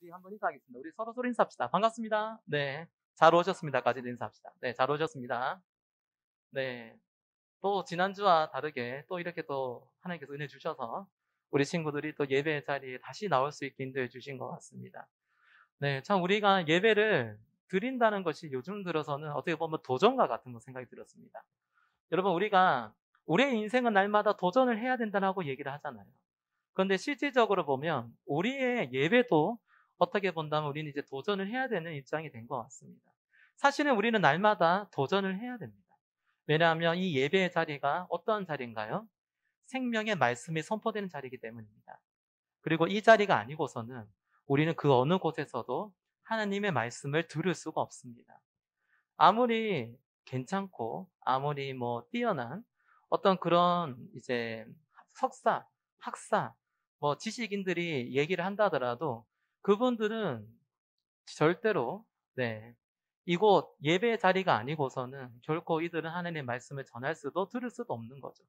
우리 한번 인사하겠습니다. 우리 서로 인사합시다. 반갑습니다. 네. 잘 오셨습니다까지 인사합시다. 네, 잘 오셨습니다. 네. 또 지난주와 다르게 또 이렇게 또 하나님께서 은혜 주셔서 우리 친구들이 또 예배 자리에 다시 나올 수 있게 인도해 주신 것 같습니다. 네, 참 우리가 예배를 드린다는 것이 요즘 들어서는 어떻게 보면 도전과 같은 거 생각이 들었습니다. 여러분, 우리가 우리의 인생은 날마다 도전을 해야 된다고 얘기를 하잖아요. 그런데 실질적으로 보면 우리의 예배도 어떻게 본다면 우리는 이제 도전을 해야 되는 입장이 된 것 같습니다. 사실은 우리는 날마다 도전을 해야 됩니다. 왜냐하면 이 예배의 자리가 어떤 자리인가요? 생명의 말씀이 선포되는 자리이기 때문입니다. 그리고 이 자리가 아니고서는 우리는 그 어느 곳에서도 하나님의 말씀을 들을 수가 없습니다. 아무리 괜찮고 아무리 뭐 뛰어난 어떤 그런 이제 석사, 학사, 뭐 지식인들이 얘기를 한다 하더라도 그분들은 절대로 이곳 예배 자리가 아니고서는 결코 이들은 하나님의 말씀을 전할 수도 들을 수도 없는 거죠.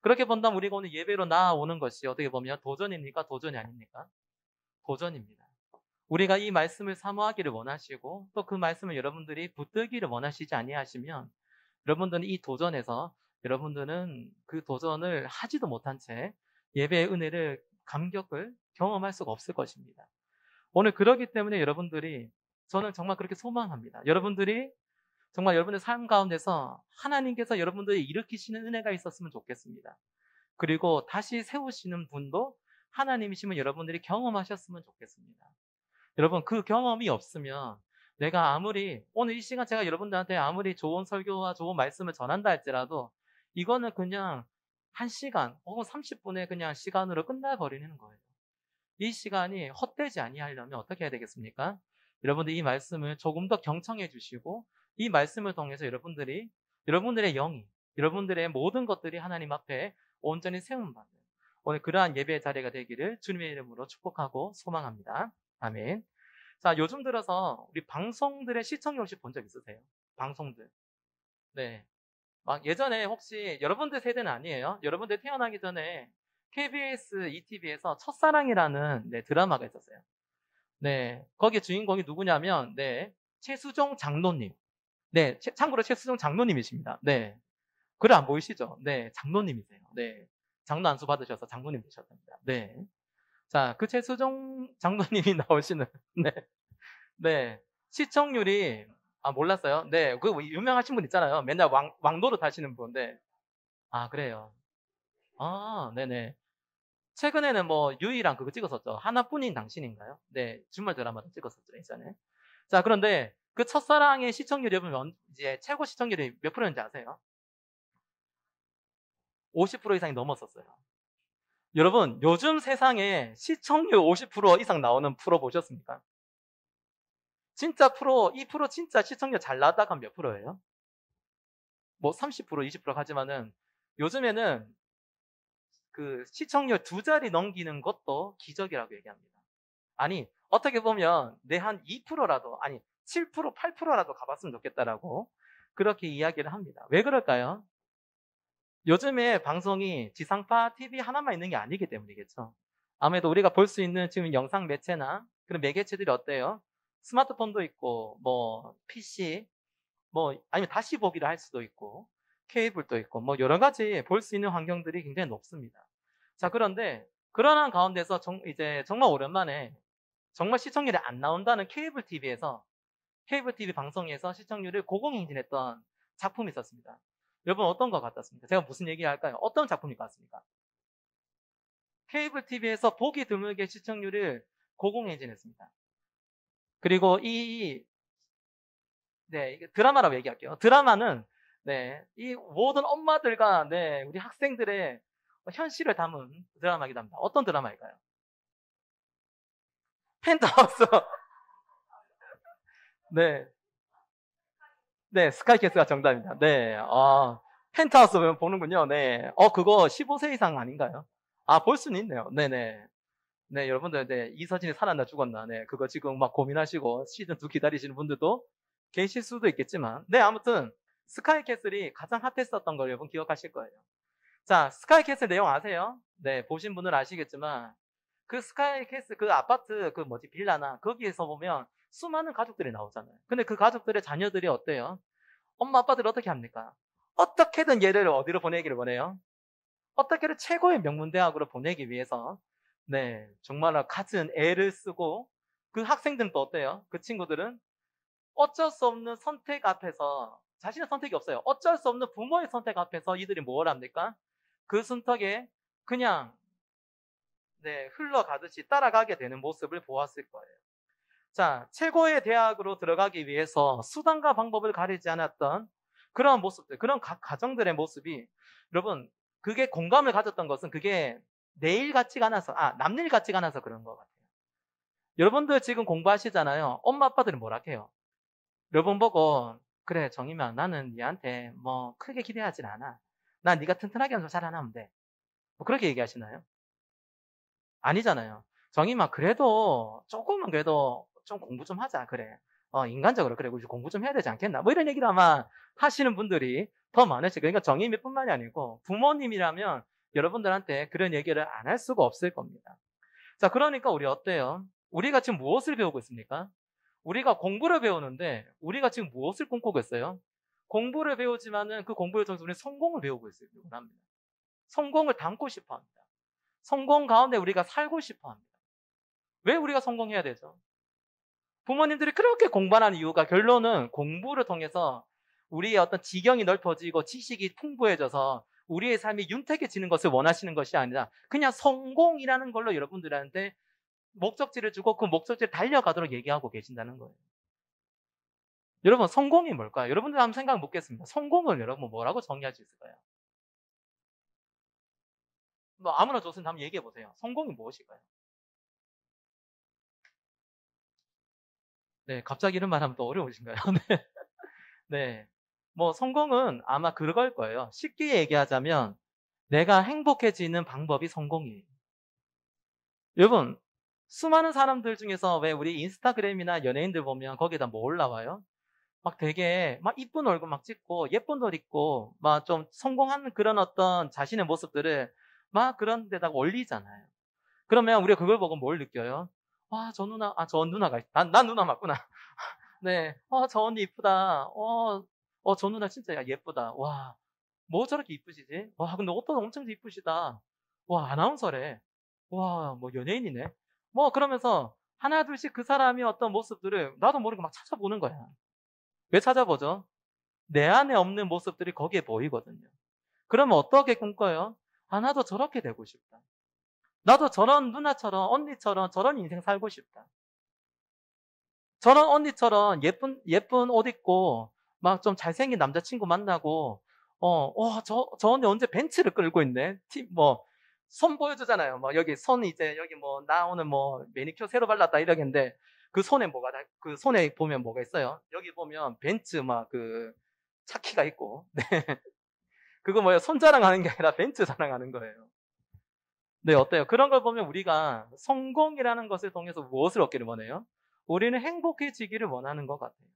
그렇게 본다면 우리가 오늘 예배로 나아오는 것이 어떻게 보면 도전입니까? 도전이 아닙니까? 도전입니다. 우리가 이 말씀을 사모하기를 원하시고 또 그 말씀을 여러분들이 붙들기를 원하시지 아니하시면 여러분들은 이 도전에서 여러분들은 그 도전을 하지도 못한 채 예배의 은혜를 감격을 경험할 수가 없을 것입니다. 오늘 그러기 때문에 여러분들이 저는 정말 그렇게 소망합니다. 여러분들이 정말 여러분의 삶 가운데서 하나님께서 여러분들이 일으키시는 은혜가 있었으면 좋겠습니다. 그리고 다시 세우시는 분도 하나님이시면 여러분들이 경험하셨으면 좋겠습니다. 여러분, 그 경험이 없으면 내가 아무리 오늘 이 시간 제가 여러분들한테 아무리 좋은 설교와 좋은 말씀을 전한다 할지라도 이거는 그냥 1시간 혹은 30분의 그냥 시간으로 끝나버리는 거예요. 이 시간이 헛되지 아니하려면 어떻게 해야 되겠습니까? 여러분들 이 말씀을 조금 더 경청해 주시고 이 말씀을 통해서 여러분들의 영이 여러분들의 모든 것들이 하나님 앞에 온전히 세움받는 오늘 그러한 예배의 자리가 되기를 주님의 이름으로 축복하고 소망합니다. 아멘. 자, 요즘 들어서 우리 방송들의 시청률 혹시 본 적 있으세요? 방송들. 네. 막 예전에 혹시 여러분들 세대는 아니에요. 여러분들 태어나기 전에 KBS ETV에서 첫사랑이라는 드라마가 있었어요. 네. 거기에 주인공이 누구냐면, 최수종 장로님. 네. 참고로 최수종 장로님이십니다. 네. 글 안 보이시죠? 네. 장로님이세요. 네. 장로 안수 받으셔서 장로님 되셨답니다. 네. 자, 그 최수종 장로님이 나오시는, 네. 네. 시청률이, 아, 몰랐어요? 네. 그 유명하신 분 있잖아요. 맨날 왕노릇 하시는 분. 네. 아, 그래요. 아, 네네. 최근에는 뭐, 유이랑 그거 찍었었죠. 하나뿐인 당신인가요? 네. 주말 드라마도 찍었었죠, 예전에. 자, 그런데 그 첫사랑의 시청률이 여러분, 이제 최고 시청률이 몇 프로인지 아세요? 50% 이상이 넘었었어요. 여러분, 요즘 세상에 시청률 50% 이상 나오는 프로 보셨습니까? 진짜 프로, 이 프로 진짜 시청률 잘 나다가 몇 프로예요? 뭐 30%, 20% 하지만은 요즘에는 그 시청률 2자리 넘기는 것도 기적이라고 얘기합니다. 아니, 어떻게 보면 내 한 2%라도, 아니, 7%, 8%라도 가봤으면 좋겠다라고 그렇게 이야기를 합니다. 왜 그럴까요? 요즘에 방송이 지상파 TV 하나만 있는 게 아니기 때문이겠죠. 아무래도 우리가 볼 수 있는 지금 영상 매체나 그런 매개체들이 어때요? 스마트폰도 있고, 뭐, PC, 뭐, 아니면 다시 보기를 할 수도 있고, 케이블도 있고, 뭐, 여러 가지 볼 수 있는 환경들이 굉장히 높습니다. 자, 그런데, 그러한 가운데서 이제 정말 오랜만에 정말 시청률이 안 나온다는 케이블 TV 방송에서 시청률을 고공행진했던 작품이 있었습니다. 여러분 어떤 것 같았습니까? 제가 무슨 얘기 할까요? 어떤 작품일 것 같습니까? 케이블 TV에서 보기 드물게 시청률을 고공행진했습니다. 그리고 이게 드라마라고 얘기할게요. 드라마는, 이 모든 엄마들과, 우리 학생들의 현실을 담은 드라마이기도 합니다. 어떤 드라마일까요? 펜트하우스. 네. 네, 스카이캐스가 정답입니다. 네, 펜트하우스 보는군요. 네. 그거 15세 이상 아닌가요? 아, 볼 수는 있네요. 네네. 네, 여러분들, 이서진이 살았나 죽었나, 그거 지금 막 고민하시고 시즌2 기다리시는 분들도 계실 수도 있겠지만, 아무튼, 스카이캐슬이 가장 핫했었던 걸 여러분 기억하실 거예요. 자, 스카이캐슬 내용 아세요? 네, 보신 분은 아시겠지만, 그 스카이캐슬, 그 아파트, 빌라나, 거기에서 보면 수많은 가족들이 나오잖아요. 근데 그 가족들의 자녀들이 어때요? 엄마, 아빠들이 어떻게 합니까? 어떻게든 얘를 어디로 보내기를 원해요? 어떻게든 최고의 명문대학으로 보내기 위해서, 네, 정말 갖은 애를 쓰고, 그 학생들은 또 어때요? 그 친구들은 어쩔 수 없는 선택 앞에서, 자신의 선택이 없어요. 어쩔 수 없는 부모의 선택 앞에서 이들이 뭘 합니까? 그 선택에 그냥, 네, 흘러가듯이 따라가게 되는 모습을 보았을 거예요. 자, 최고의 대학으로 들어가기 위해서 수단과 방법을 가리지 않았던 그런 모습들, 그런 가정들의 모습이, 여러분, 그게 공감을 가졌던 것은 그게 내일 같지가 않아서, 남일 같지가 않아서 그런 것 같아요. 여러분들 지금 공부하시잖아요. 엄마, 아빠들은 뭐라 해요? 여러분 보고, 그래, 정임아, 나는 니한테 뭐 크게 기대하진 않아. 난 네가 튼튼하게 하면서 잘하면 돼. 뭐 그렇게 얘기하시나요? 아니잖아요. 정임아, 그래도 조금은 그래도 좀 공부 좀 하자. 그래. 인간적으로 그래. 우리 공부 좀 해야 되지 않겠나? 뭐 이런 얘기를 아마 하시는 분들이 더 많으실 거예요. 그러니까 정임이뿐만이 아니고 부모님이라면 여러분들한테 그런 얘기를 안 할 수가 없을 겁니다. 자, 그러니까 우리 어때요? 우리가 지금 무엇을 배우고 있습니까? 우리가 공부를 배우는데 우리가 지금 무엇을 꿈꾸고 있어요? 공부를 배우지만은 그 공부를 통해서 우리는 성공을 배우고 있어요. 합니다. 성공을 담고 싶어 합니다. 성공 가운데 우리가 살고 싶어 합니다. 왜 우리가 성공해야 되죠? 부모님들이 그렇게 공부하는 이유가 결론은 공부를 통해서 우리의 어떤 지경이 넓어지고 지식이 풍부해져서 우리의 삶이 윤택해지는 것을 원하시는 것이 아니라 그냥 성공이라는 걸로 여러분들한테 목적지를 주고 그 목적지를 달려가도록 얘기하고 계신다는 거예요. 여러분, 성공이 뭘까요? 여러분들 한번 생각 묻겠습니다. 성공을 여러분 뭐라고 정의할 수 있을까요? 뭐 아무나 좋습니다. 한번 얘기해 보세요. 성공이 무엇일까요? 네, 갑자기 이런 말 하면 또 어려우신가요? 네. 네. 뭐 성공은 아마 그걸 거예요. 쉽게 얘기하자면 내가 행복해지는 방법이 성공이에요. 여러분, 수많은 사람들 중에서 왜 우리 인스타그램이나 연예인들 보면 거기에다 뭐 올라와요? 막 되게 막 이쁜 얼굴 막 찍고 예쁜 옷 입고 막 좀 성공한 그런 어떤 자신의 모습들을 막 그런 데다가 올리잖아요. 그러면 우리가 그걸 보고 뭘 느껴요? 와, 저 누나가, 난 누나 맞구나. 네. 저 언니 이쁘다. 저 누나 진짜 예쁘다. 와, 뭐 저렇게 이쁘시지? 와, 근데 옷도 엄청 이쁘시다. 와, 아나운서래. 와, 뭐 연예인이네. 뭐 그러면서 하나 둘씩 그 사람이 어떤 모습들을 나도 모르게 막 찾아보는 거야. 왜 찾아보죠? 내 안에 없는 모습들이 거기에 보이거든요. 그러면 어떻게 꿈꿔요? 나도 저렇게 되고 싶다. 나도 저런 누나처럼, 언니처럼 저런 인생 살고 싶다. 저런 언니처럼 예쁜 옷 입고, 막 좀 잘생긴 남자친구 만나고, 저 언니 언제 벤츠를 끌고 있네? 손 보여주잖아요. 막 여기 손 이제, 여기 뭐, 나 오늘 뭐, 매니큐어 새로 발랐다 이러겠는데, 그 손에 보면 뭐가 있어요? 여기 보면 벤츠 차키가 있고, 네. 그거 뭐예요? 손 자랑하는 게 아니라 벤츠 자랑하는 거예요. 네, 어때요? 그런 걸 보면 우리가 성공이라는 것을 통해서 무엇을 얻기를 원해요? 우리는 행복해지기를 원하는 것 같아요.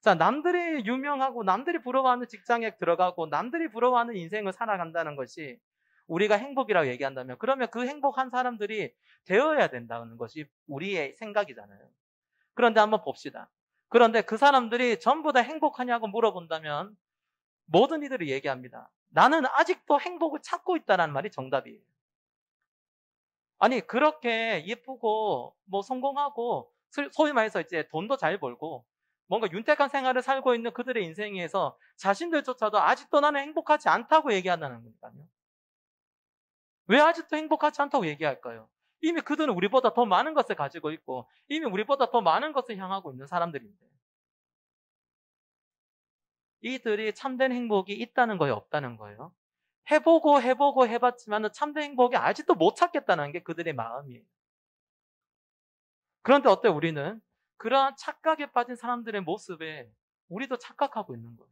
자, 남들이 유명하고 남들이 부러워하는 직장에 들어가고 남들이 부러워하는 인생을 살아간다는 것이 우리가 행복이라고 얘기한다면 그러면 그 행복한 사람들이 되어야 된다는 것이 우리의 생각이잖아요. 그런데 한번 봅시다. 그런데 그 사람들이 전부 다 행복하냐고 물어본다면 모든 이들이 얘기합니다. 나는 아직도 행복을 찾고 있다는 말이 정답이에요. 아니, 그렇게 예쁘고, 뭐 성공하고, 소위 말해서 이제 돈도 잘 벌고, 뭔가 윤택한 생활을 살고 있는 그들의 인생에서 자신들조차도 아직도 나는 행복하지 않다고 얘기한다는 거니까요. 왜 아직도 행복하지 않다고 얘기할까요? 이미 그들은 우리보다 더 많은 것을 가지고 있고, 이미 우리보다 더 많은 것을 향하고 있는 사람들인데, 이들이 참된 행복이 있다는 거예요, 없다는 거예요? 해보고 해봤지만 참된 행복이 아직도 못 찾겠다는 게 그들의 마음이에요. 그런데 어때요, 우리는? 그러한 착각에 빠진 사람들의 모습에 우리도 착각하고 있는 거예요.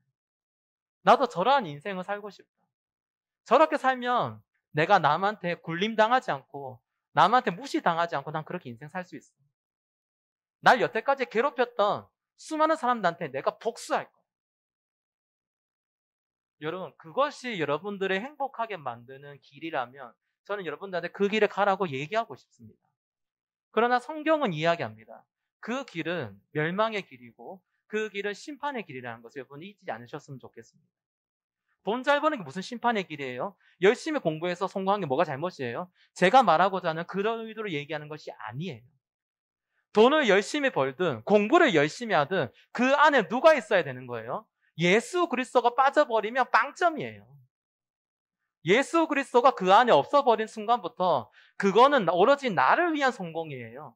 나도 저러한 인생을 살고 싶다. 저렇게 살면 내가 남한테 굴림당하지 않고 남한테 무시당하지 않고 난 그렇게 인생 살 수 있어. 날 여태까지 괴롭혔던 수많은 사람들한테 내가 복수할 거야. 여러분, 그것이 여러분들의 행복하게 만드는 길이라면 저는 여러분들한테 그 길을 가라고 얘기하고 싶습니다. 그러나 성경은 이야기합니다. 그 길은 멸망의 길이고 그 길은 심판의 길이라는 것을 여러분 잊지 않으셨으면 좋겠습니다. 돈 잘 버는 게 무슨 심판의 길이에요? 열심히 공부해서 성공한 게 뭐가 잘못이에요? 제가 말하고자 하는 그런 의도로 얘기하는 것이 아니에요. 돈을 열심히 벌든 공부를 열심히 하든 그 안에 누가 있어야 되는 거예요? 예수 그리스도가 빠져버리면 빵점이에요. 예수 그리스도가 그 안에 없어버린 순간부터 그거는 오로지 나를 위한 성공이에요.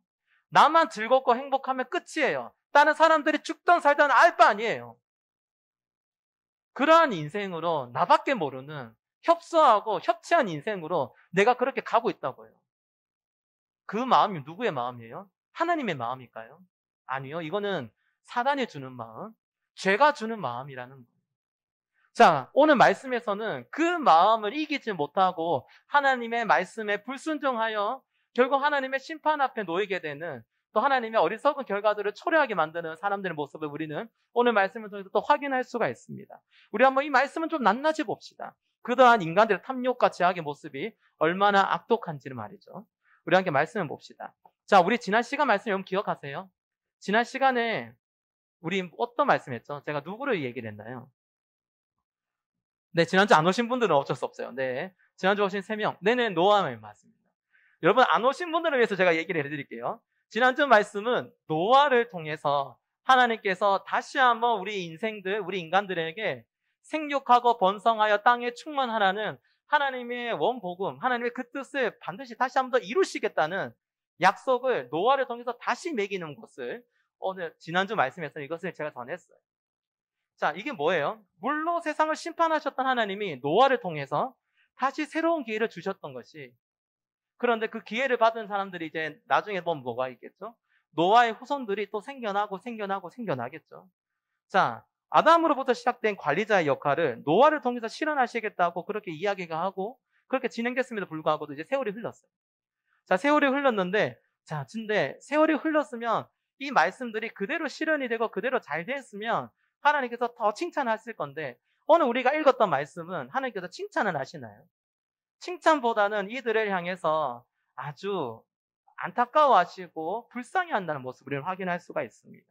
나만 즐겁고 행복하면 끝이에요. 다른 사람들이 죽든 살든 알 바 아니에요. 그러한 인생으로 나밖에 모르는 협소하고 협치한 인생으로 내가 그렇게 가고 있다고요. 그 마음이 누구의 마음이에요? 하나님의 마음일까요? 아니요. 이거는 사단이 주는 마음, 죄가 주는 마음이라는 거예요. 자, 오늘 말씀에서는 그 마음을 이기지 못하고 하나님의 말씀에 불순종하여 결국 하나님의 심판 앞에 놓이게 되는, 또 하나님의 어리석은 결과들을 초래하게 만드는 사람들의 모습을 우리는 오늘 말씀을 통해서 또 확인할 수가 있습니다. 우리 한번 이 말씀은 좀 낱낱이 봅시다. 그러한 인간들의 탐욕과 제약의 모습이 얼마나 악독한지를 말이죠. 우리 함께 말씀을 봅시다. 자, 우리 지난 시간 말씀 여러분 기억하세요? 지난 시간에 우리 어떤 말씀했죠? 제가 누구를 얘기를 했나요? 네, 지난주 안 오신 분들은 어쩔 수 없어요. 네, 지난주 오신 3명. 네네, 노아의 맞습니다. 여러분, 안 오신 분들을 위해서 제가 얘기를 해드릴게요. 지난주 말씀은 노아를 통해서 하나님께서 다시 한번 우리 인생들, 우리 인간들에게 생육하고 번성하여 땅에 충만하라는 하나님의 원복음, 하나님의 그 뜻을 반드시 다시 한번 더 이루시겠다는 약속을 노아를 통해서 다시 매기는 것을 오늘 지난주 말씀에서 이것을 제가 전했어요. 자, 이게 뭐예요? 물로 세상을 심판하셨던 하나님이 노아를 통해서 다시 새로운 기회를 주셨던 것이, 그런데 그 기회를 받은 사람들이 이제 나중에 보면 뭐가 있겠죠? 노아의 후손들이 또 생겨나겠죠. 자, 아담으로부터 시작된 관리자의 역할을 노아를 통해서 실현하시겠다고 그렇게 이야기가 하고 그렇게 진행됐음에도 불구하고도 이제 세월이 흘렀어요. 자, 세월이 흘렀는데, 자, 근데 세월이 흘렀으면 이 말씀들이 그대로 실현이 되고 그대로 잘 됐으면 하나님께서 더 칭찬하실 건데, 오늘 우리가 읽었던 말씀은 하나님께서 칭찬을 하시나요? 칭찬보다는 이들을 향해서 아주 안타까워하시고 불쌍해한다는 모습을 우리는 확인할 수가 있습니다.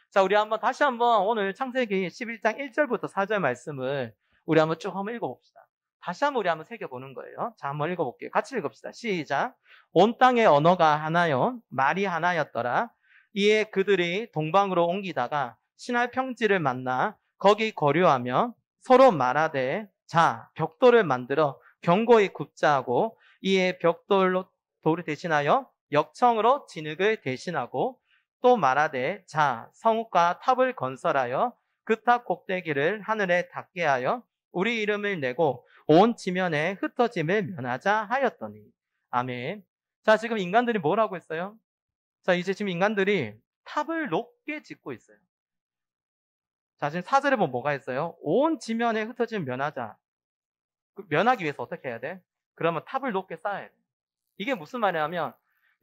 자, 우리 다시 한번 오늘 창세기 11장 1절부터 4절 말씀을 우리 한번 쭉 한번 읽어봅시다. 다시 한번 우리 한번 새겨보는 거예요. 자, 한번 읽어볼게요. 같이 읽읍시다. 시작. 온 땅의 언어가 하나요, 말이 하나였더라. 이에 그들이 동방으로 옮기다가 신할 평지를 만나 거기 거류하며 서로 말하되, 자, 벽돌을 만들어 견고히 굽자 하고, 이에 벽돌로 돌을 대신하여 역청으로 진흙을 대신하고, 또 말하되, 자, 성읍과 탑을 건설하여 그 탑 꼭대기를 하늘에 닿게 하여 우리 이름을 내고 온 지면에 흩어짐을 면하자 하였더니. 아멘. 자, 지금 인간들이 뭘 하고 있어요? 자, 이제 지금 인간들이 탑을 높게 짓고 있어요. 자, 지금 4절에 보면 뭐가 있어요? 온 지면에 흩어짐을 면하자. 면하기 위해서 어떻게 해야 돼? 그러면 탑을 높게 쌓아야 돼. 이게 무슨 말이냐면,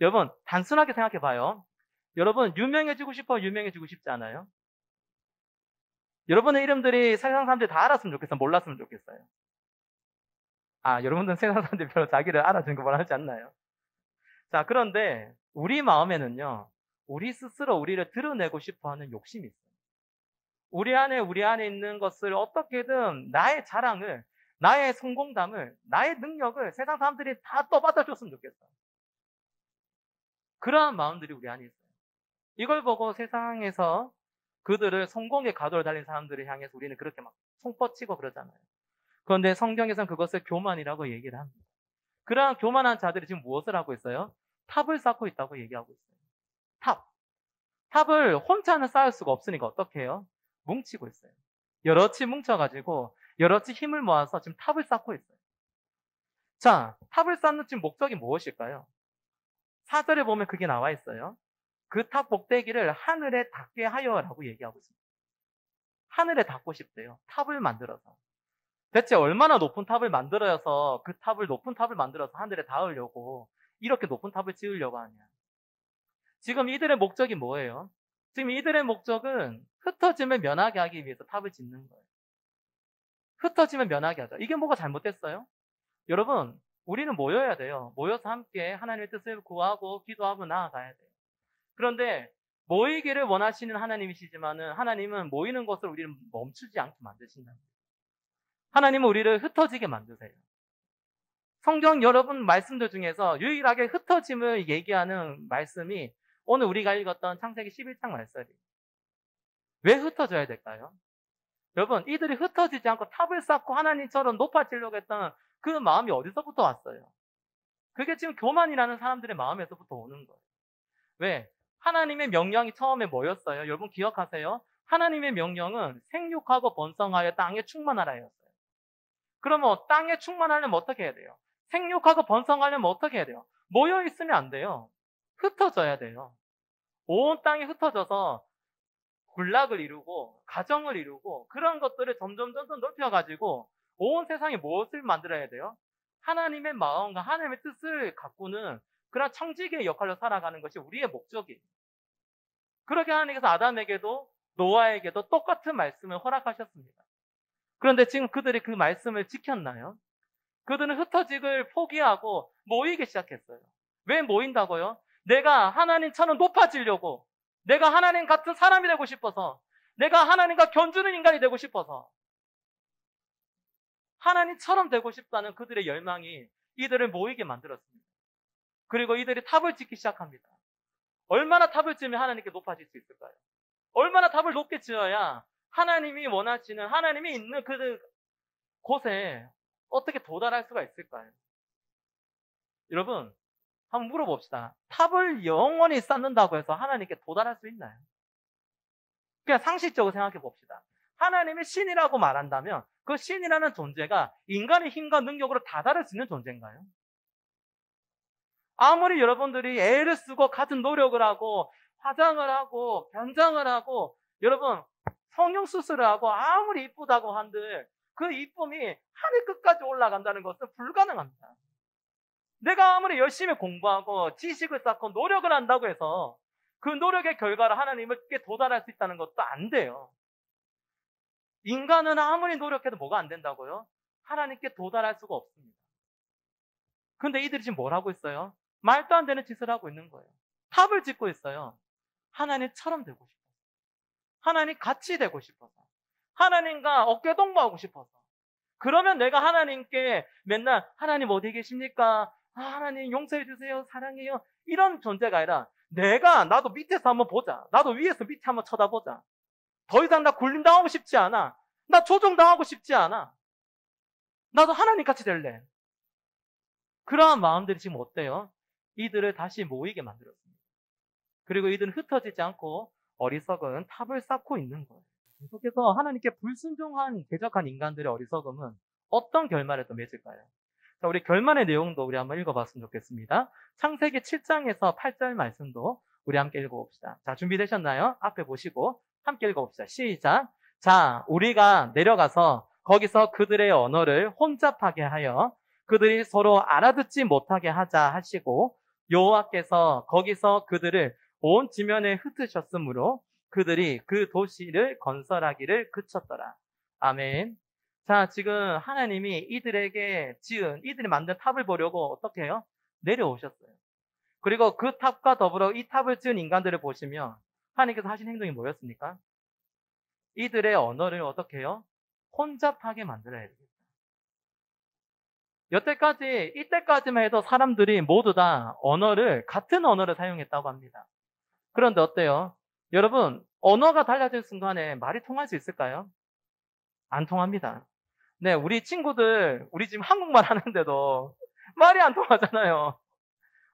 여러분, 단순하게 생각해 봐요. 여러분, 유명해지고 싶어, 유명해지고 싶지 않아요? 여러분의 이름들이 세상 사람들이 다 알았으면 좋겠어요? 몰랐으면 좋겠어요? 아, 여러분들은 세상 사람들이 별로 자기를 알아주는 거 원하지 않나요? 자, 그런데 우리 마음에는요, 우리 스스로 우리를 드러내고 싶어 하는 욕심이 있어요. 우리 안에 있는 것을 어떻게든 나의 자랑을, 나의 성공담을, 나의 능력을 세상 사람들이 다 떠받아줬으면 좋겠어요. 그러한 마음들이 우리 안에 있어요. 이걸 보고 세상에서 그들을 성공의 가도를 달린 사람들을 향해서 우리는 그렇게 막 송뻗치고 그러잖아요. 그런데 성경에서는 그것을 교만이라고 얘기를 합니다. 그러한 교만한 자들이 지금 무엇을 하고 있어요? 탑을 쌓고 있다고 얘기하고 있어요. 탑을 혼자는 쌓을 수가 없으니까 어떻게 해요? 뭉치고 있어요. 여럿이 뭉쳐가지고 여럿이 힘을 모아서 지금 탑을 쌓고 있어요. 자, 탑을 쌓는 지금 목적이 무엇일까요? 4절에 보면 그게 나와 있어요. 그 탑 꼭대기를 하늘에 닿게 하여라고 얘기하고 있습니다. 하늘에 닿고 싶대요. 탑을 만들어서. 대체 얼마나 높은 탑을 만들어서 그 높은 탑을 만들어서 하늘에 닿으려고 이렇게 높은 탑을 지으려고 하냐. 지금 이들의 목적이 뭐예요? 지금 이들의 목적은 흩어짐을 면하게 하기 위해서 탑을 짓는 거예요. 흩어짐을 면하게 하자. 이게 뭐가 잘못됐어요? 여러분, 우리는 모여야 돼요. 모여서 함께 하나님의 뜻을 구하고 기도하고 나아가야 돼요. 그런데 모이기를 원하시는 하나님이시지만은 하나님은 모이는 것을 우리를 멈추지 않게 만드신다. 하나님은 우리를 흩어지게 만드세요. 성경 여러분 말씀들 중에서 유일하게 흩어짐을 얘기하는 말씀이 오늘 우리가 읽었던 창세기 11장 말씀이에요. 왜 흩어져야 될까요? 여러분, 이들이 흩어지지 않고 탑을 쌓고 하나님처럼 높아지려고 했던 그 마음이 어디서부터 왔어요? 그게 지금 교만이라는 사람들의 마음에서부터 오는 거예요. 왜? 하나님의 명령이 처음에 뭐였어요? 여러분 기억하세요? 하나님의 명령은 생육하고 번성하여 땅에 충만하라였어요. 그러면 땅에 충만하려면 어떻게 해야 돼요? 생육하고 번성하려면 어떻게 해야 돼요? 모여 있으면 안 돼요. 흩어져야 돼요. 온 땅에 흩어져서 군락을 이루고 가정을 이루고 그런 것들을 점점 넓혀가지고 온 세상에 무엇을 만들어야 돼요? 하나님의 마음과 하나님의 뜻을 가꾸는 그런 청지기의 역할로 살아가는 것이 우리의 목적이에요. 그렇게 하나님께서 아담에게도 노아에게도 똑같은 말씀을 허락하셨습니다. 그런데 지금 그들이 그 말씀을 지켰나요? 그들은 흩어지기를 포기하고 모이기 시작했어요. 왜 모인다고요? 내가 하나님처럼 높아지려고, 내가 하나님 같은 사람이 되고 싶어서, 내가 하나님과 견주는 인간이 되고 싶어서, 하나님처럼 되고 싶다는 그들의 열망이 이들을 모이게 만들었습니다. 그리고 이들이 탑을 짓기 시작합니다. 얼마나 탑을 지으면 하나님께 높아질 수 있을까요? 얼마나 탑을 높게 지어야 하나님이 원하시는, 하나님이 있는 그 곳에 어떻게 도달할 수가 있을까요? 여러분, 한번 물어봅시다. 탑을 영원히 쌓는다고 해서 하나님께 도달할 수 있나요? 그냥 상식적으로 생각해 봅시다. 하나님이 신이라고 말한다면 그 신이라는 존재가 인간의 힘과 능력으로 다다를 수 있는 존재인가요? 아무리 여러분들이 애를 쓰고 같은 노력을 하고 화장을 하고 변장을 하고 여러분 성형수술을 하고 아무리 이쁘다고 한들 그 이쁨이 하늘 끝까지 올라간다는 것은 불가능합니다. 내가 아무리 열심히 공부하고 지식을 쌓고 노력을 한다고 해서 그 노력의 결과로 하나님께 도달할 수 있다는 것도 안 돼요. 인간은 아무리 노력해도 뭐가 안 된다고요? 하나님께 도달할 수가 없습니다. 근데 이들이 지금 뭘 하고 있어요? 말도 안 되는 짓을 하고 있는 거예요. 탑을 짓고 있어요. 하나님처럼 되고 싶어서. 하나님 같이 되고 싶어서. 하나님과 어깨 동무하고 싶어서. 그러면 내가 하나님께 맨날 하나님 어디 계십니까? 하나님 용서해 주세요. 사랑해요. 이런 존재가 아니라 나도 밑에서 한번 보자. 나도 위에서 밑에 한번 쳐다보자. 더 이상 나 굴림당하고 싶지 않아. 나 조종당하고 싶지 않아. 나도 하나님 같이 될래. 그러한 마음들이 지금 어때요? 이들을 다시 모이게 만들었습니다. 그리고 이들은 흩어지지 않고 어리석은 탑을 쌓고 있는 거예요. 계속해서 하나님께 불순종한 대적한 인간들의 어리석음은 어떤 결말을 또 맺을까요? 자, 우리 결말의 내용도 우리 한번 읽어봤으면 좋겠습니다. 창세기 7장에서 8절 말씀도 우리 함께 읽어봅시다. 자, 준비되셨나요? 앞에 보시고 함께 읽어봅시다. 시작. 자, 우리가 내려가서 거기서 그들의 언어를 혼잡하게 하여 그들이 서로 알아듣지 못하게 하자 하시고 여호와께서 거기서 그들을 온 지면에 흩으셨으므로 그들이 그 도시를 건설하기를 그쳤더라. 아멘. 자, 지금 하나님이 이들에게 지은, 이들이 만든 탑을 보려고 어떻게 해요? 내려오셨어요. 그리고 그 탑과 더불어 이 탑을 지은 인간들을 보시면 하나님께서 하신 행동이 뭐였습니까? 이들의 언어를 어떻게 해요? 혼잡하게 만들어야 되겠다. 이때까지만 해도 사람들이 모두 다 같은 언어를 사용했다고 합니다. 그런데 어때요? 여러분, 언어가 달라질 순간에 말이 통할 수 있을까요? 안 통합니다. 네, 우리 친구들, 우리 지금 한국말 하는데도 말이 안 통하잖아요.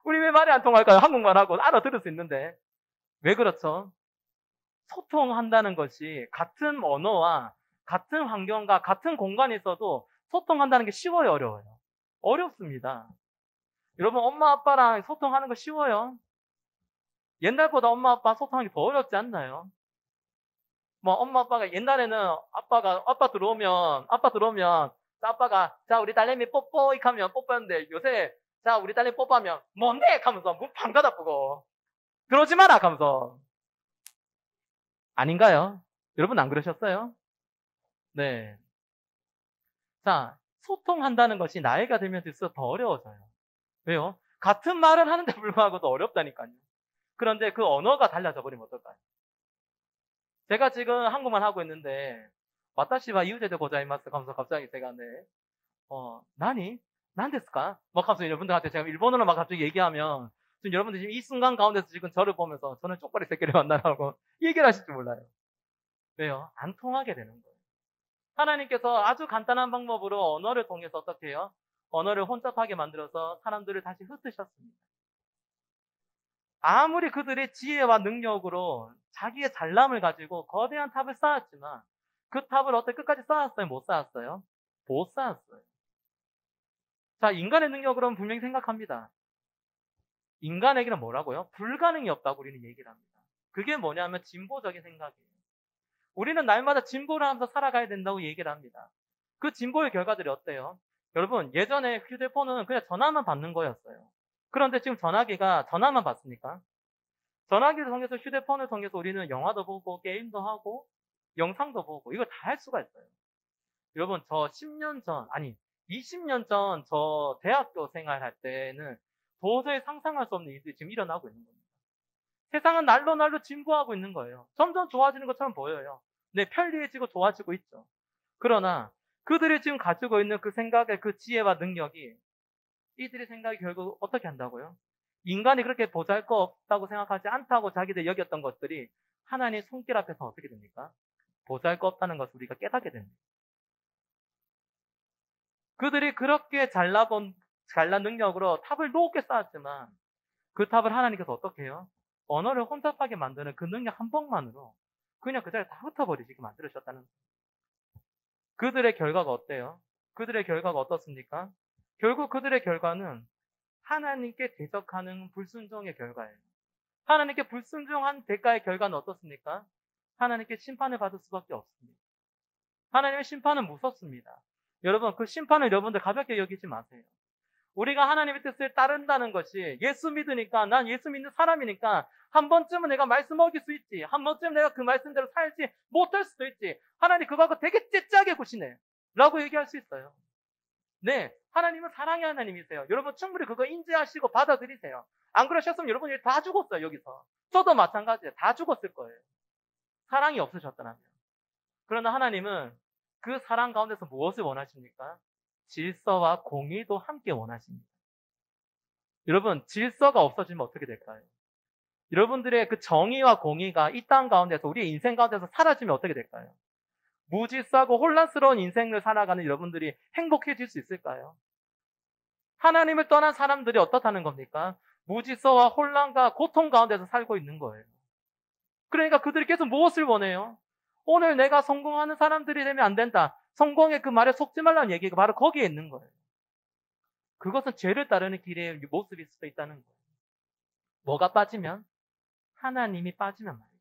우리 왜 말이 안 통할까요? 한국말 하고 알아들을 수 있는데. 왜 그렇죠? 소통한다는 것이 같은 언어와 같은 환경과 같은 공간에 있어도 소통한다는 게 쉬워요, 어려워요? 어렵습니다. 여러분, 엄마 아빠랑 소통하는 거 쉬워요? 옛날보다 엄마 아빠 소통하기 더 어렵지 않나요? 뭐 엄마 아빠가 옛날에는 아빠 들어오면 자, 아빠가 자 우리 딸내미 뽀뽀 이렇게 하면 뽀뽀했는데 요새 자 우리 딸내미 뽀뽀하면 뭔데? 하면서 문 팡 닫아보고 들어오지 마라 하면서 아닌가요? 여러분 안 그러셨어요? 네. 자, 소통한다는 것이 나이가 들면 들수록 더 어려워져요. 왜요? 같은 말을 하는데 불구하고도 어렵다니까요. 그런데 그 언어가 달라져 버리면 어떨까요? 제가 지금 한국말 하고 있는데 와타시와 이웃에도 고자이마스 하면서 갑자기 제가 나니? 난데스까? 막 하면서 여러분들한테 제가 일본어로 막 갑자기 얘기하면 지금 여러분들 지금 이 순간 가운데서 지금 저를 보면서 저는 쪽발이 새끼를 만나라고 얘기를 하실 줄 몰라요. 왜요? 안 통하게 되는 거예요. 하나님께서 아주 간단한 방법으로 언어를 통해서 어떻게 해요? 언어를 혼잡하게 만들어서 사람들을 다시 흩으셨습니다. 아무리 그들의 지혜와 능력으로 자기의 잘남을 가지고 거대한 탑을 쌓았지만 그 탑을 어떻게 끝까지 쌓았어요? 못 쌓았어요? 못 쌓았어요. 자, 인간의 능력으로는 분명히 생각합니다. 인간에게는 뭐라고요? 불가능이 없다고 우리는 얘기를 합니다. 그게 뭐냐면 진보적인 생각이에요. 우리는 날마다 진보를 하면서 살아가야 된다고 얘기를 합니다. 그 진보의 결과들이 어때요? 여러분, 예전에 휴대폰은 그냥 전화만 받는 거였어요. 그런데 지금 전화기가 전화만 받습니까? 전화기를 통해서 휴대폰을 통해서 우리는 영화도 보고 게임도 하고 영상도 보고 이걸 다 할 수가 있어요. 여러분, 저 10년 전, 아니 20년 전 저 대학교 생활할 때는 도저히 상상할 수 없는 일들이 지금 일어나고 있는 겁니다. 세상은 날로 날로 진보하고 있는 거예요. 점점 좋아지는 것처럼 보여요. 네, 편리해지고 좋아지고 있죠. 그러나 그들이 지금 가지고 있는 그 생각의 그 지혜와 능력이 이들의 생각이 결국 어떻게 한다고요? 인간이 그렇게 보잘것없다고 생각하지 않다고 자기들 여겼던 것들이 하나님의 손길 앞에서 어떻게 됩니까? 보잘것없다는 것을 우리가 깨닫게 됩니다. 그들이 그렇게 잘난 능력으로 탑을 높게 쌓았지만 그 탑을 하나님께서 어떻게 해요? 언어를 혼잡하게 만드는 그 능력 한 번만으로 그냥 그 자리에 다 흩어버리시게 만들으셨다는 거예요. 그들의 결과가 어때요? 그들의 결과가 어떻습니까? 결국 그들의 결과는 하나님께 대적하는 불순종의 결과예요. 하나님께 불순종한 대가의 결과는 어떻습니까? 하나님께 심판을 받을 수밖에 없습니다. 하나님의 심판은 무섭습니다. 여러분, 그 심판을 여러분들 가볍게 여기지 마세요. 우리가 하나님의 뜻을 따른다는 것이 예수 믿으니까 난 예수 믿는 사람이니까 한 번쯤은 내가 말씀 어길 수 있지. 한 번쯤 내가 그 말씀대로 살지 못할 수도 있지. 하나님 그거하고 되게 째짜게 구시네. 라고 얘기할 수 있어요. 네, 하나님은 사랑의 하나님이세요. 여러분 충분히 그거 인지하시고 받아들이세요. 안 그러셨으면 여러분이 다 죽었어요, 여기서. 저도 마찬가지예요. 다 죽었을 거예요. 사랑이 없으셨더라면. 그러나 하나님은 그 사랑 가운데서 무엇을 원하십니까? 질서와 공의도 함께 원하십니다. 여러분, 질서가 없어지면 어떻게 될까요? 여러분들의 그 정의와 공의가 이 땅 가운데서, 우리의 인생 가운데서 사라지면 어떻게 될까요? 무질서하고 혼란스러운 인생을 살아가는 여러분들이 행복해질 수 있을까요? 하나님을 떠난 사람들이 어떻다는 겁니까? 무질서와 혼란과 고통 가운데서 살고 있는 거예요. 그러니까 그들이 계속 무엇을 원해요? 오늘 내가 성공하는 사람들이 되면 안 된다. 성공의 그 말에 속지 말라는 얘기가 바로 거기에 있는 거예요. 그것은 죄를 따르는 길의 모습일 수도 있다는 거예요. 뭐가 빠지면? 하나님이 빠지면 말이죠.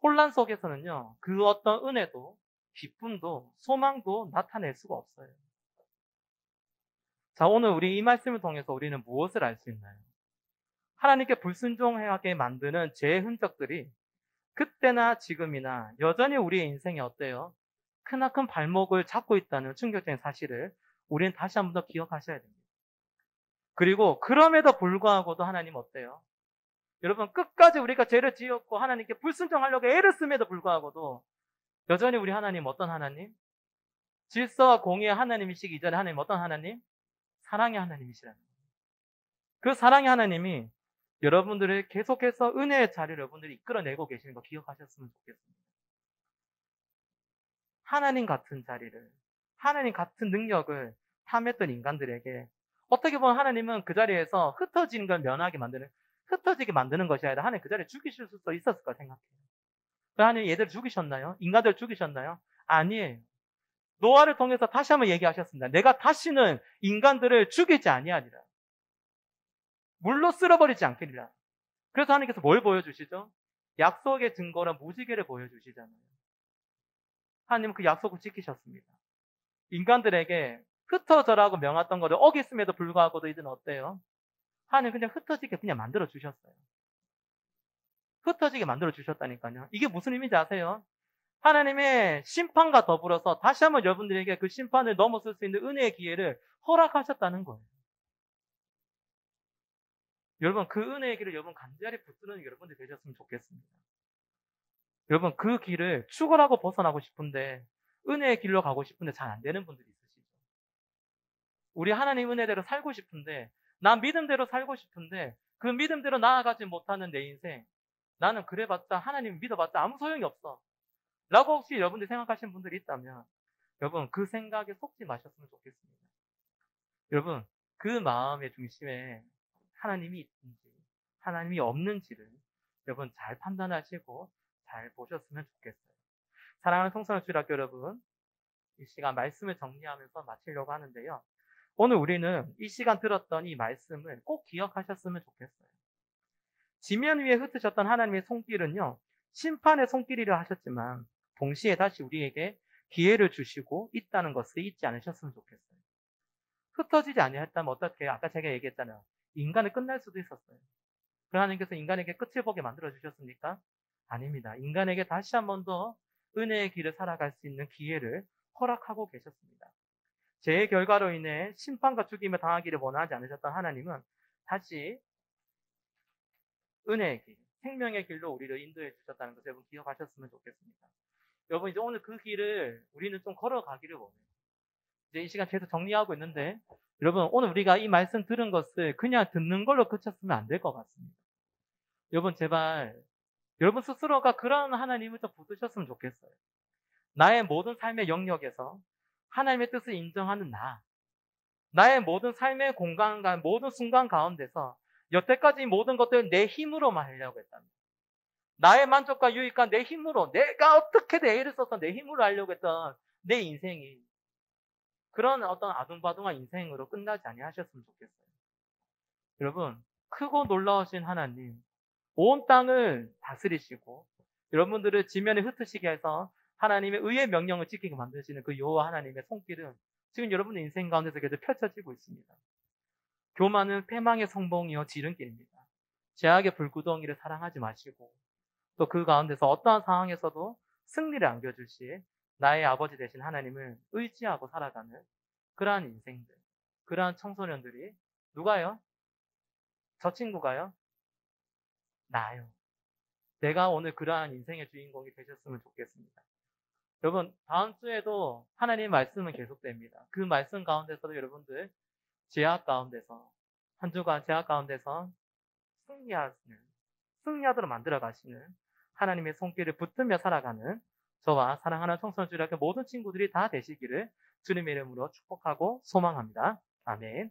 혼란 속에서는요, 그 어떤 은혜도, 기쁨도, 소망도 나타낼 수가 없어요. 자, 오늘 우리 이 말씀을 통해서 우리는 무엇을 알 수 있나요? 하나님께 불순종하게 만드는 죄의 흔적들이 그때나 지금이나 여전히 우리의 인생에 어때요? 크나큰 발목을 잡고 있다는 충격적인 사실을 우리는 다시 한 번 더 기억하셔야 됩니다. 그리고 그럼에도 불구하고도 하나님 어때요? 여러분 끝까지 우리가 죄를 지었고 하나님께 불순종하려고 애를 씀에도 불구하고도 여전히 우리 하나님 어떤 하나님? 질서와 공의의 하나님이시기 이전에 하나님 어떤 하나님? 사랑의 하나님이시라는 거예요. 그 사랑의 하나님이 여러분들을 계속해서 은혜의 자리를 여러분들이 이끌어내고 계시는 거 기억하셨으면 좋겠습니다. 하나님 같은 자리를, 하나님 같은 능력을 탐했던 인간들에게 어떻게 보면 하나님은 그 자리에서 흩어지는 걸 흩어지게 만드는 것이 아니라 하나님 그 자리에 죽이실 수도 있었을 거라 생각해요. 하나님 얘들 죽이셨나요? 인간들 죽이셨나요? 아니에요. 노아를 통해서 다시 한번 얘기하셨습니다. 내가 다시는 인간들을 죽이지 아니하리라. 물로 쓸어버리지 않겠리라. 그래서 하나님께서 뭘 보여주시죠? 약속의 증거나 무지개를 보여주시잖아요. 하나님은 그 약속을 지키셨습니다. 인간들에게 흩어져라고 명했던 것을 어겼음에도 불구하고도 이들은 어때요? 하나님 그냥 흩어지게 그냥 만들어 주셨어요. 흩어지게 만들어 주셨다니까요. 이게 무슨 의미인지 아세요? 하나님의 심판과 더불어서 다시 한번 여러분들에게 그 심판을 넘어설 수 있는 은혜의 기회를 허락하셨다는 거예요. 여러분, 그 은혜의 길을 여러분 간절히 붙드는 여러분들이 되셨으면 좋겠습니다. 여러분, 그 길을 축원하고 벗어나고 싶은데 은혜의 길로 가고 싶은데 잘 안 되는 분들이 있으시죠. 우리 하나님 은혜대로 살고 싶은데, 난 믿음대로 살고 싶은데 그 믿음대로 나아가지 못하는 내 인생, 나는 그래봤자 하나님 믿어봤자 아무 소용이 없어 라고 혹시 여러분들이 생각하시는 분들이 있다면 여러분, 그 생각에 속지 마셨으면 좋겠습니다. 여러분, 그 마음의 중심에 하나님이 있는지 하나님이 없는지를 여러분 잘 판단하시고 잘 보셨으면 좋겠어요. 사랑하는 성산의 주일학교 여러분, 이 시간 말씀을 정리하면서 마치려고 하는데요. 오늘 우리는 이 시간 들었던 이 말씀을 꼭 기억하셨으면 좋겠어요. 지면 위에 흩으셨던 하나님의 손길은요, 심판의 손길이라 하셨지만 동시에 다시 우리에게 기회를 주시고 있다는 것을 잊지 않으셨으면 좋겠어요. 흩어지지 아니했다면 어떻게, 아까 제가 얘기했잖아요. 인간은 끝날 수도 있었어요. 그 하나님께서 인간에게 끝을 보게 만들어 주셨습니까? 아닙니다. 인간에게 다시 한 번 더 은혜의 길을 살아갈 수 있는 기회를 허락하고 계셨습니다. 죄의 결과로 인해 심판과 죽임을 당하기를 원하지 않으셨던 하나님은 다시 은혜의 길, 생명의 길로 우리를 인도해 주셨다는 것을 여러분 기억하셨으면 좋겠습니다. 여러분, 이제 오늘 그 길을 우리는 좀 걸어가기를 원해요. 이제 이 시간 계속 정리하고 있는데, 여러분, 오늘 우리가 이 말씀 들은 것을 그냥 듣는 걸로 그쳤으면 안 될 것 같습니다. 여러분, 제발 여러분 스스로가 그런 하나님을 좀 붙드셨으면 좋겠어요. 나의 모든 삶의 영역에서 하나님의 뜻을 인정하는 나의 모든 삶의 공간과 모든 순간 가운데서 여태까지 모든 것들을 내 힘으로만 하려고 했답니다. 나의 만족과 유익과 내 힘으로, 내가 어떻게든 애를 써서 내 힘으로 하려고 했던 내 인생이 그런 어떤 아둥바둥한 인생으로 끝나지 아니하셨으면 좋겠어요. 여러분, 크고 놀라우신 하나님, 온 땅을 다스리시고 여러분들을 지면에 흩으시게 해서 하나님의 의의 명령을 지키게 만드시는 그 여호와 하나님의 손길은 지금 여러분의 인생 가운데서 계속 펼쳐지고 있습니다. 교만은 패망의 성봉이요 지름길입니다. 죄악의 불구덩이를 사랑하지 마시고 또 그 가운데서 어떠한 상황에서도 승리를 안겨주실 나의 아버지 되신 하나님을 의지하고 살아가는 그러한 인생들, 그러한 청소년들이 누가요? 저 친구가요? 나요. 내가 오늘 그러한 인생의 주인공이 되셨으면 좋겠습니다. 여러분, 다음 주에도 하나님의 말씀은 계속됩니다. 그 말씀 가운데서도 여러분들 죄악 가운데서, 한 주간 죄악 가운데서 승리하도록 만들어 가시는 하나님의 손길을 붙들며 살아가는 저와 사랑하는 청소년주일학교 모든 친구들이 다 되시기를 주님의 이름으로 축복하고 소망합니다. 아멘.